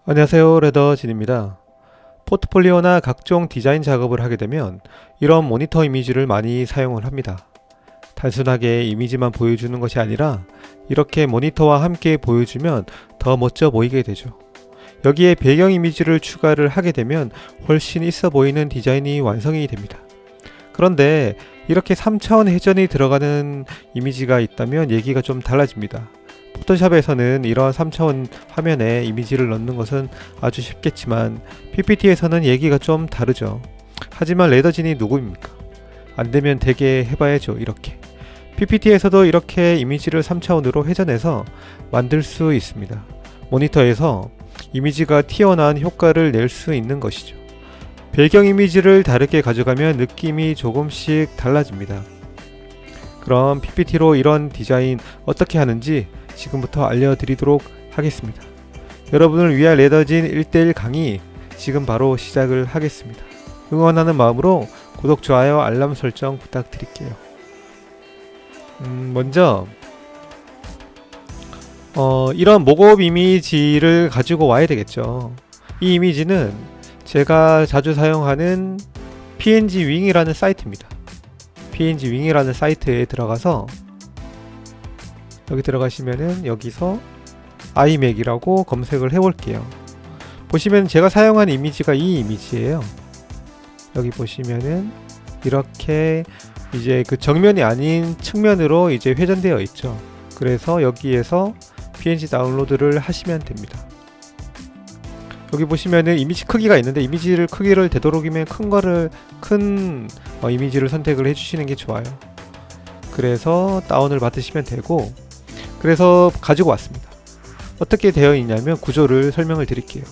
안녕하세요, 레더진입니다. 포트폴리오나 각종 디자인 작업을 하게 되면 이런 모니터 이미지를 많이 사용을 합니다. 단순하게 이미지만 보여주는 것이 아니라 이렇게 모니터와 함께 보여주면 더 멋져 보이게 되죠. 여기에 배경 이미지를 추가를 하게 되면 훨씬 있어 보이는 디자인이 완성이 됩니다. 그런데 이렇게 3차원 회전이 들어가는 이미지가 있다면 얘기가 좀 달라집니다. 포토샵에서는 이러한 3차원 화면에 이미지를 넣는 것은 아주 쉽겠지만 PPT에서는 얘기가 좀 다르죠. 하지만 레더진이 누구입니까? 안되면 되게 해봐야죠. 이렇게 PPT에서도 이렇게 이미지를 3차원으로 회전해서 만들 수 있습니다. 모니터에서 이미지가 튀어나온 효과를 낼 수 있는 것이죠. 배경 이미지를 다르게 가져가면 느낌이 조금씩 달라집니다. 그럼 PPT로 이런 디자인 어떻게 하는지 지금부터 알려드리도록 하겠습니다. 여러분을 위한 레더진 1:1 강의 지금 바로 시작을 하겠습니다. 응원하는 마음으로 구독, 좋아요, 알람 설정 부탁드릴게요. 먼저 이런 목업 이미지를 가지고 와야 되겠죠. 이 이미지는 제가 자주 사용하는 PNG 윙이라는 사이트입니다. PNG 윙이라는 사이트에 들어가서 여기 들어가시면은 여기서 iMac이라고 검색을 해볼게요. 보시면 제가 사용한 이미지가 이 이미지예요. 여기 보시면은 이렇게 이제 그 정면이 아닌 측면으로 이제 회전되어 있죠. 그래서 여기에서 PNG 다운로드를 하시면 됩니다. 여기 보시면은 이미지 크기가 있는데 이미지를 크기를 되도록이면 큰 이미지를 선택을 해주시는 게 좋아요. 그래서 다운을 받으시면 되고, 그래서 가지고 왔습니다. 어떻게 되어 있냐면 구조를 설명을 드릴게요.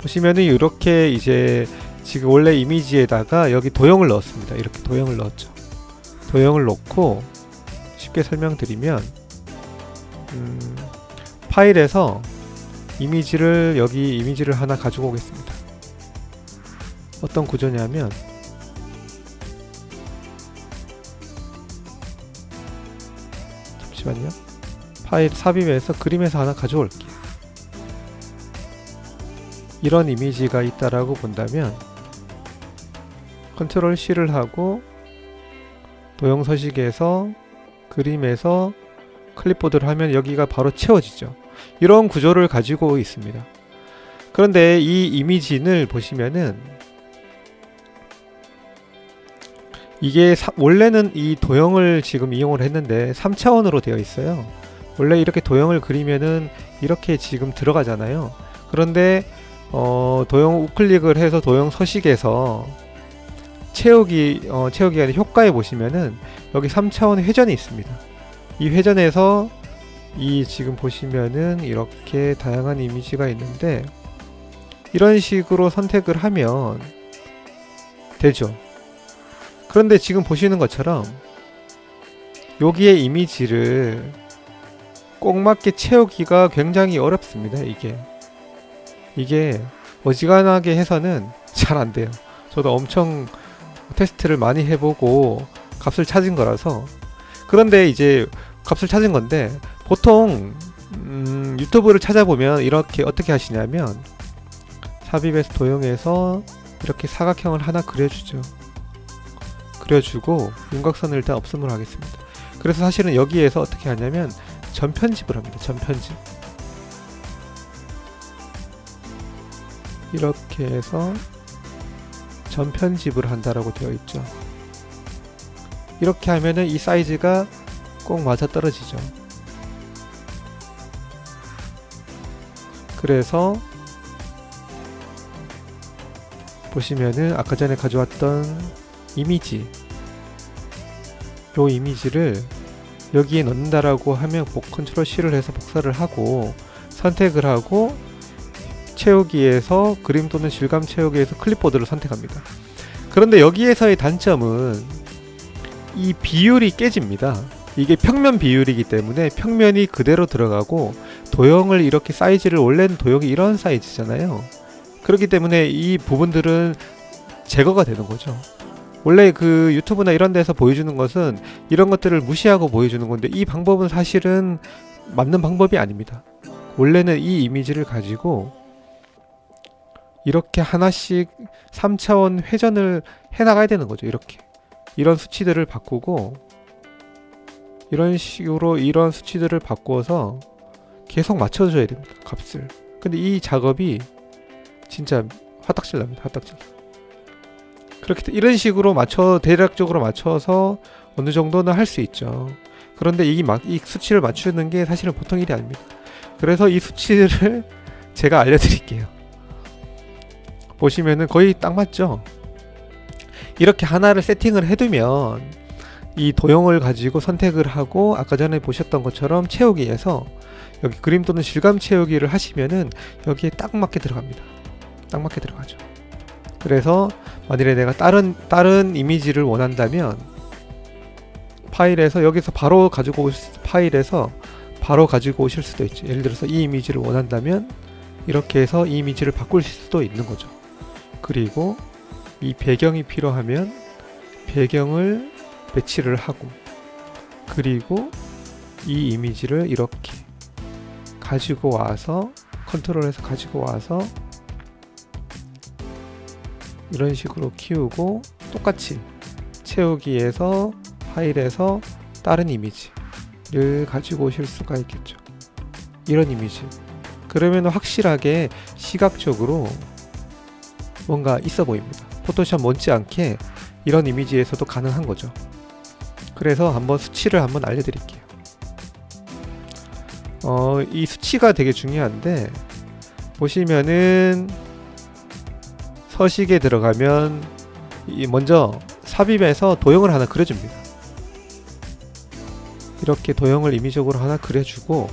보시면은 이렇게 이제 지금 원래 이미지에다가 여기 도형을 넣었습니다. 이렇게 도형을 넣었죠. 도형을 넣고 쉽게 설명드리면 파일에서 여기 이미지를 하나 가지고 오겠습니다. 어떤 구조냐면 잠시만요. 파일 삽입해서 그림에서 하나 가져올게요. 이런 이미지가 있다라고 본다면 컨트롤 C를 하고 도형 서식에서 그림에서 클립보드를 하면 여기가 바로 채워지죠. 이런 구조를 가지고 있습니다. 그런데 이 이미지를 보시면은 이게 원래는 이 도형을 지금 이용을 했는데 3차원으로 되어 있어요. 원래 이렇게 도형을 그리면은 이렇게 지금 들어가잖아요. 그런데 도형 우클릭을 해서 도형 서식에서 채우기 아니라 효과에 보시면은 여기 3차원 회전이 있습니다. 이 회전에서 지금 보시면은 이렇게 다양한 이미지가 있는데 이런 식으로 선택을 하면 되죠. 그런데 지금 보시는 것처럼 여기에 이미지를 꼭 맞게 채우기가 굉장히 어렵습니다. 이게 어지간하게 해서는 잘 안 돼요. 저도 엄청 테스트를 많이 해보고 값을 찾은 거라서. 그런데 이제 값을 찾은 건데 보통 유튜브를 찾아보면 이렇게 어떻게 하시냐면 삽입해서 도형에서 이렇게 사각형을 하나 그려주고 윤곽선을 일단 없음을 하겠습니다. 그래서 사실은 여기에서 어떻게 하냐면 전편집을 합니다. 전편집. 이렇게 해서 전편집을 한다라고 되어 있죠. 이렇게 하면은 이 사이즈가 꼭 맞아 떨어지죠. 그래서 보시면은 아까 전에 가져왔던 이미지, 요 이미지를 여기에 넣는다라고 하면 컨트롤 C를 해서 복사를 하고 선택을 하고 채우기에서 그림 또는 질감 채우기에서 클립보드를 선택합니다. 그런데 여기에서의 단점은 이 비율이 깨집니다. 이게 평면 비율이기 때문에 평면이 그대로 들어가고 도형을 이렇게 사이즈를, 원래는 도형이 이런 사이즈잖아요. 그렇기 때문에 이 부분들은 제거가 되는 거죠. 원래 그 유튜브나 이런 데서 보여주는 것은 이런 것들을 무시하고 보여주는 건데 이 방법은 사실은 맞는 방법이 아닙니다. 원래는 이 이미지를 가지고 이렇게 하나씩 3차원 회전을 해나가야 되는 거죠. 이렇게 이런 수치들을 바꾸고 이런 식으로 이런 수치들을 바꾸어서 계속 맞춰줘야 됩니다. 값을. 근데 이 작업이 진짜 화딱질 납니다. 화딱질. 그렇게 이런 식으로 대략적으로 맞춰서 어느 정도는 할 수 있죠. 그런데 이 수치를 맞추는 게 사실은 보통 일이 아닙니다. 그래서 이 수치를 제가 알려드릴게요. 보시면은 거의 딱 맞죠? 이렇게 하나를 세팅을 해두면 이 도형을 가지고 선택을 하고 아까 전에 보셨던 것처럼 채우기에서 여기 그림 또는 질감 채우기를 하시면은 여기에 딱 맞게 들어갑니다. 딱 맞게 들어가죠. 그래서 만일에 내가 다른 이미지를 원한다면 파일에서 여기서 바로 가지고 파일에서 바로 가지고 오실 수도 있죠. 예를 들어서 이 이미지를 원한다면 이렇게 해서 이 이미지를 바꿀 수도 있는 거죠. 그리고 이 배경이 필요하면 배경을 배치를 하고 그리고 이 이미지를 이렇게 가지고 와서 컨트롤해서 가지고 와서 이런 식으로 키우고 똑같이 채우기에서 파일에서 다른 이미지를 가지고 오실 수가 있겠죠. 이런 이미지. 그러면 확실하게 시각적으로 뭔가 있어 보입니다. 포토샵 못지않게 이런 이미지에서도 가능한 거죠. 그래서 한번 수치를 한번 알려드릴게요. 이 수치가 되게 중요한데 보시면은 서식에 들어가면 먼저 삽입해서 도형을 하나 그려줍니다. 이렇게 도형을 임의적으로 하나 그려주고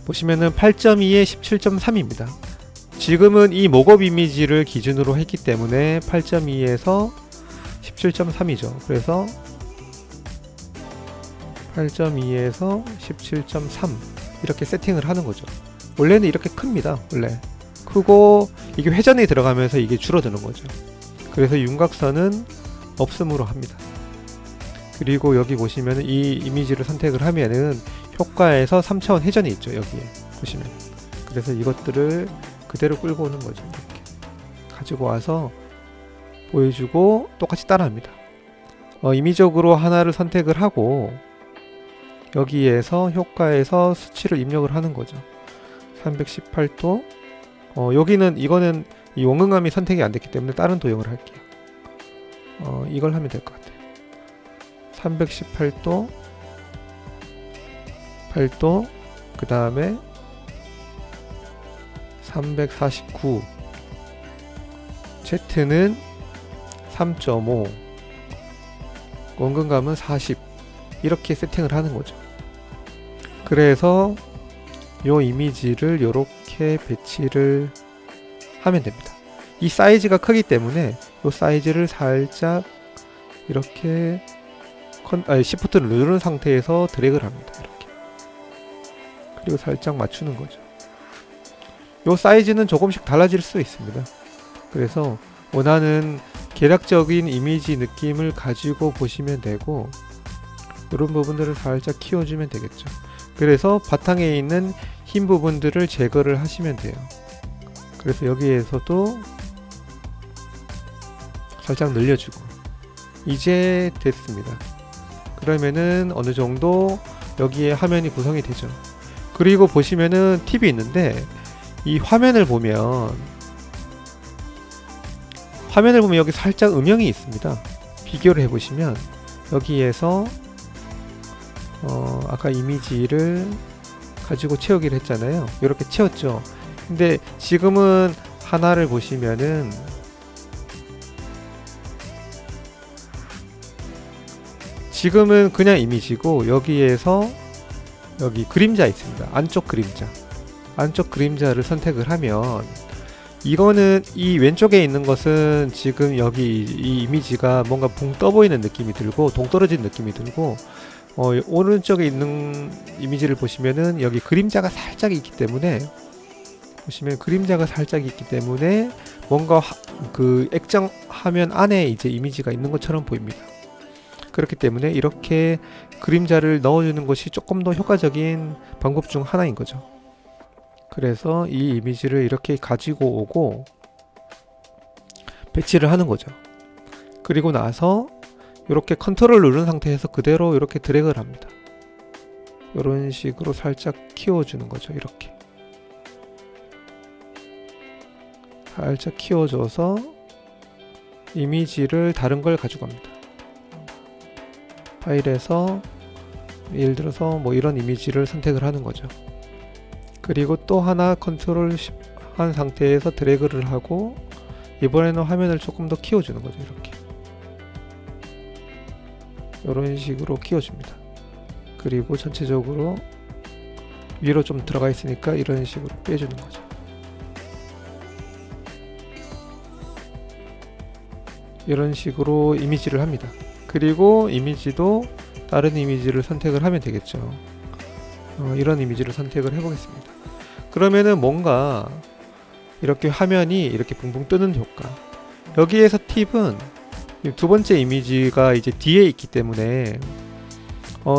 보시면은 8.2에 17.3입니다. 지금은 이 목업 이미지를 기준으로 했기 때문에 8.2에서 17.3이죠. 그래서 8.2에서 17.3 이렇게 세팅을 하는 거죠. 원래는 이렇게 큽니다. 원래 크고 이게 회전이 들어가면서 이게 줄어드는 거죠. 그래서 윤곽선은 없음으로 합니다. 그리고 여기 보시면 이 이미지를 선택을 하면은 효과에서 3차원 회전이 있죠. 여기에 보시면. 그래서 이것들을 그대로 끌고 오는 거죠. 이렇게 가지고 와서 보여주고 똑같이 따라합니다. 임의적으로 하나를 선택을 하고 여기에서 효과에서 수치를 입력을 하는 거죠. 318도 이거는 이 원근감이 선택이 안 됐기 때문에 다른 도형을 할게요. 이걸 하면 될 것 같아요. 318도 8도 그 다음에 349 Z는 3.5 원근감은 40 이렇게 세팅을 하는 거죠. 그래서 요 이미지를 이렇게 배치를 하면 됩니다. 이 사이즈가 크기 때문에 요 사이즈를 살짝 이렇게 시프트를 누르는 상태에서 드래그를 합니다. 이렇게. 그리고 살짝 맞추는 거죠. 요 사이즈는 조금씩 달라질 수 있습니다. 그래서 원하는 계략적인 이미지 느낌을 가지고 보시면 되고 이런 부분들을 살짝 키워주면 되겠죠. 그래서 바탕에 있는 흰 부분들을 제거를 하시면 돼요. 그래서 여기에서도 살짝 늘려주고 이제 됐습니다. 그러면은 어느 정도 여기에 화면이 구성이 되죠. 그리고 보시면은 팁이 있는데 이 화면을 보면 여기 살짝 음영이 있습니다. 비교를 해보시면 여기에서 아까 이미지를 가지고 채우기를 했잖아요. 이렇게 채웠죠. 근데 지금은 하나를 보시면은 지금은 그냥 이미지고 여기에서 여기 그림자 있습니다. 안쪽 그림자를 선택을 하면 이거는 이 왼쪽에 있는 것은 지금 여기 이 이미지가 뭔가 붕 떠 보이는 느낌이 들고 동떨어진 느낌이 들고 오른쪽에 있는 이미지를 보시면은 여기 그림자가 살짝 있기 때문에 뭔가 그 액정 화면 안에 이제 이미지가 있는 것처럼 보입니다. 그렇기 때문에 이렇게 그림자를 넣어주는 것이 조금 더 효과적인 방법 중 하나인 거죠. 그래서 이 이미지를 이렇게 가지고 오고 배치를 하는 거죠. 그리고 나서 이렇게 컨트롤 누른 상태에서 그대로 이렇게 드래그를 합니다. 이런 식으로 살짝 키워주는 거죠. 이렇게 살짝 키워줘서 이미지를 다른 걸 가져갑니다. 파일에서 예를 들어서 뭐 이런 이미지를 선택을 하는 거죠. 그리고 또 하나 컨트롤 한 상태에서 드래그를 하고 이번에는 화면을 조금 더 키워주는 거죠. 이렇게 이런 식으로 키워줍니다. 그리고 전체적으로 위로 좀 들어가 있으니까 이런 식으로 빼주는 거죠. 이런 식으로 이미지를 합니다. 그리고 이미지도 다른 이미지를 선택을 하면 되겠죠. 이런 이미지를 선택을 해보겠습니다. 그러면은 뭔가 이렇게 화면이 이렇게 붕붕 뜨는 효과. 여기에서 팁은 두 번째 이미지가 이제 뒤에 있기 때문에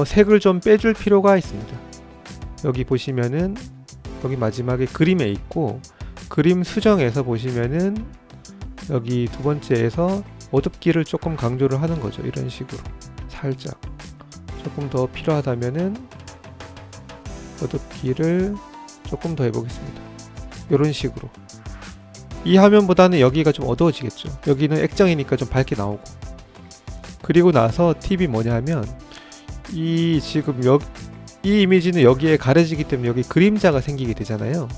색을 좀 빼줄 필요가 있습니다. 여기 보시면은 여기 마지막에 그림에 있고 그림 수정에서 보시면은 여기 두 번째에서 어둡기를 조금 강조를 하는 거죠. 이런 식으로 살짝 조금 더 필요하다면은 어둡기를 조금 더 해보겠습니다. 이런 식으로 이 화면보다는 여기가 좀 어두워지겠죠. 여기는 액정이니까 좀 밝게 나오고. 그리고 나서 팁이 뭐냐면 이 지금 이 이미지는 여기에 가려지기 때문에 여기 그림자가 생기게 되잖아요.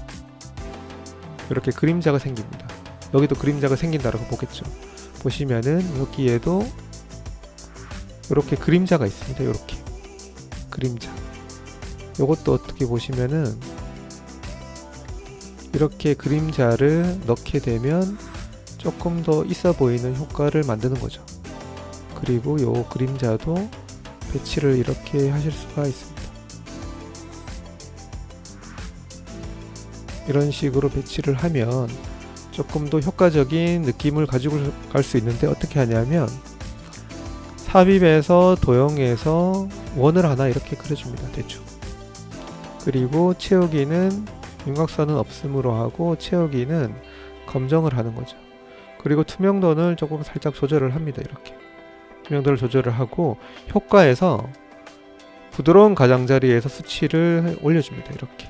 이렇게 그림자가 생깁니다. 여기도 그림자가 생긴다라고 보겠죠. 보시면은 여기에도 이렇게 그림자가 있습니다. 이렇게 그림자. 요것도 어떻게 보시면은 이렇게 그림자를 넣게 되면 조금 더 있어 보이는 효과를 만드는 거죠. 그리고 요 그림자도 배치를 이렇게 하실 수가 있습니다. 이런 식으로 배치를 하면 조금 더 효과적인 느낌을 가지고 갈 수 있는데 어떻게 하냐면 삽입에서 도형에서 원을 하나 이렇게 그려줍니다. 대충. 그리고 채우기는 윤곽선은 없음으로 하고 채우기는 검정을 하는 거죠. 그리고 투명도는 조금 살짝 조절을 합니다. 이렇게 투명도를 조절을 하고 효과에서 부드러운 가장자리에서 수치를 올려줍니다. 이렇게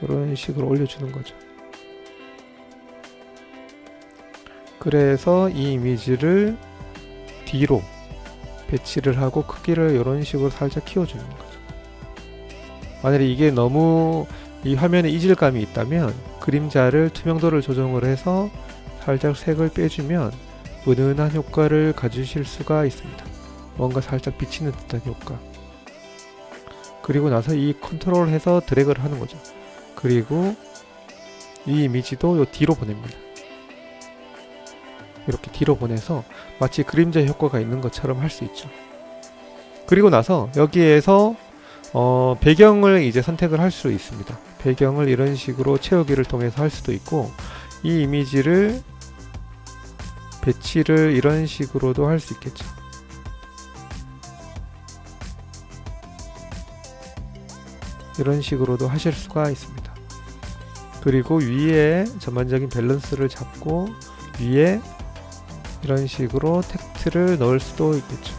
이런 식으로 올려주는 거죠. 그래서 이 이미지를 뒤로 배치를 하고 크기를 이런 식으로 살짝 키워주는 거죠. 만약에 이게 너무 이 화면에 이질감이 있다면 그림자를 투명도를 조정을 해서 살짝 색을 빼주면 은은한 효과를 가지실 수가 있습니다. 뭔가 살짝 비치는 듯한 효과. 그리고 나서 이 컨트롤 해서 드래그를 하는 거죠. 그리고 이 이미지도 요 뒤로 보냅니다. 이렇게 뒤로 보내서 마치 그림자 효과가 있는 것처럼 할 수 있죠. 그리고 나서 여기에서 배경을 이제 선택을 할 수 있습니다. 배경을 이런 식으로 채우기를 통해서 할 수도 있고 이 이미지를 배치를 이런 식으로도 할 수 있겠죠. 이런 식으로도 하실 수가 있습니다. 그리고 위에 전반적인 밸런스를 잡고 위에 이런 식으로 텍스트를 넣을 수도 있겠죠.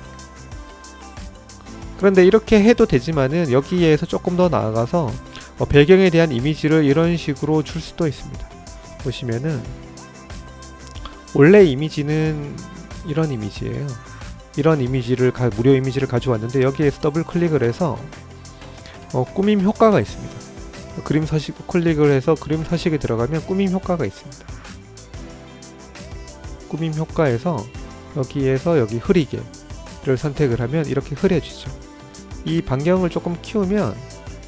그런데 이렇게 해도 되지만은 여기에서 조금 더 나아가서 배경에 대한 이미지를 이런 식으로 줄 수도 있습니다. 보시면은 원래 이미지는 이런 이미지예요. 이런 이미지를 무료 이미지를 가져왔는데 여기에서 더블 클릭을 해서 꾸밈 효과가 있습니다. 그림 서식 클릭을 해서 그림 서식에 들어가면 꾸밈 효과가 있습니다. 꾸밈 효과에서 여기에서 여기 흐리게를 선택을 하면 이렇게 흐려지죠. 이 반경을 조금 키우면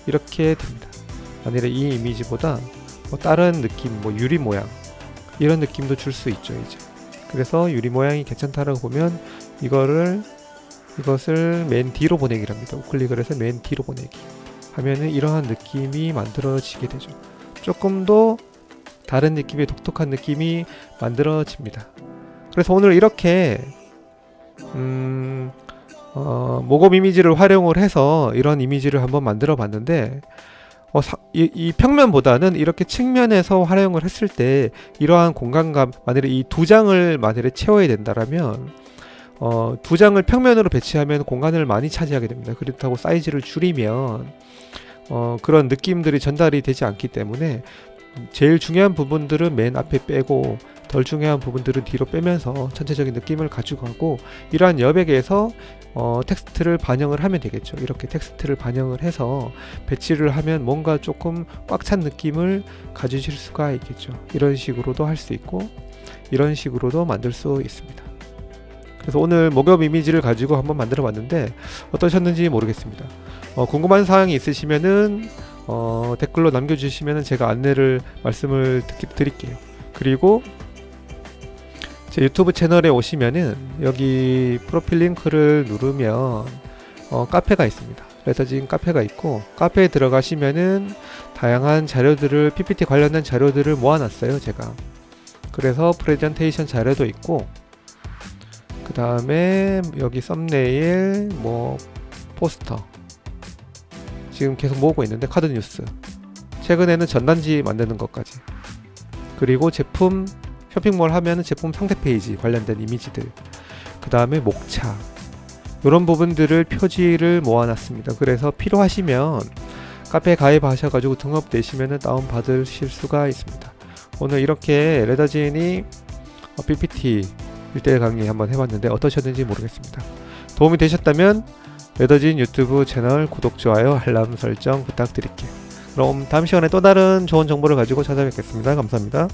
이렇게 됩니다. 만일에 이 이미지보다 다른 느낌, 유리 모양 이런 느낌도 줄 수 있죠. 이제 그래서 유리 모양이 괜찮다라고 보면 이것을 맨 뒤로 보내기랍니다. 우클릭을 해서 맨 뒤로 보내기 하면은 이러한 느낌이 만들어지게 되죠. 조금 더 다른 느낌의 독특한 느낌이 만들어집니다. 그래서 오늘 이렇게 모급 이미지를 활용을 해서 이런 이미지를 한번 만들어 봤는데 이 평면보다는 이렇게 측면에서 활용을 했을 때 이러한 공간감, 만약에 이 두 장을 만약에 채워야 된다라면 두 장을 평면으로 배치하면 공간을 많이 차지하게 됩니다. 그렇다고 사이즈를 줄이면 그런 느낌들이 전달이 되지 않기 때문에 제일 중요한 부분들은 맨 앞에 빼고 덜 중요한 부분들은 뒤로 빼면서 전체적인 느낌을 가져가고, 이러한 여백에서 텍스트를 반영을 하면 되겠죠. 이렇게 텍스트를 반영을 해서 배치를 하면 뭔가 조금 꽉 찬 느낌을 가지실 수가 있겠죠. 이런 식으로도 할 수 있고 이런 식으로도 만들 수 있습니다. 그래서 오늘 모급 이미지를 가지고 한번 만들어 봤는데 어떠셨는지 모르겠습니다. 궁금한 사항이 있으시면은 댓글로 남겨주시면 제가 안내를 말씀을 드릴게요. 그리고 제 유튜브 채널에 오시면은 여기 프로필 링크를 누르면 카페가 있습니다. 레터진 카페가 있고, 카페에 들어가시면은 다양한 자료들을, PPT 관련된 자료들을 모아놨어요, 제가. 그래서 프레젠테이션 자료도 있고, 그 다음에 여기 썸네일, 뭐 포스터, 지금 계속 모으고 있는데 카드 뉴스, 최근에는 전단지 만드는 것까지, 그리고 제품 쇼핑몰 하면은 제품 상세 페이지 관련된 이미지들, 그 다음에 목차, 이런 부분들을 표지를 모아놨습니다. 그래서 필요하시면 카페에 가입하셔가지고 등록되시면은 다운 받으실 수가 있습니다. 오늘 이렇게 레더진이 PPT 1대1 강의 한번 해봤는데 어떠셨는지 모르겠습니다. 도움이 되셨다면 레더진 유튜브 채널 구독, 좋아요, 알람 설정 부탁드릴게요. 그럼 다음 시간에 또 다른 좋은 정보를 가지고 찾아뵙겠습니다. 감사합니다.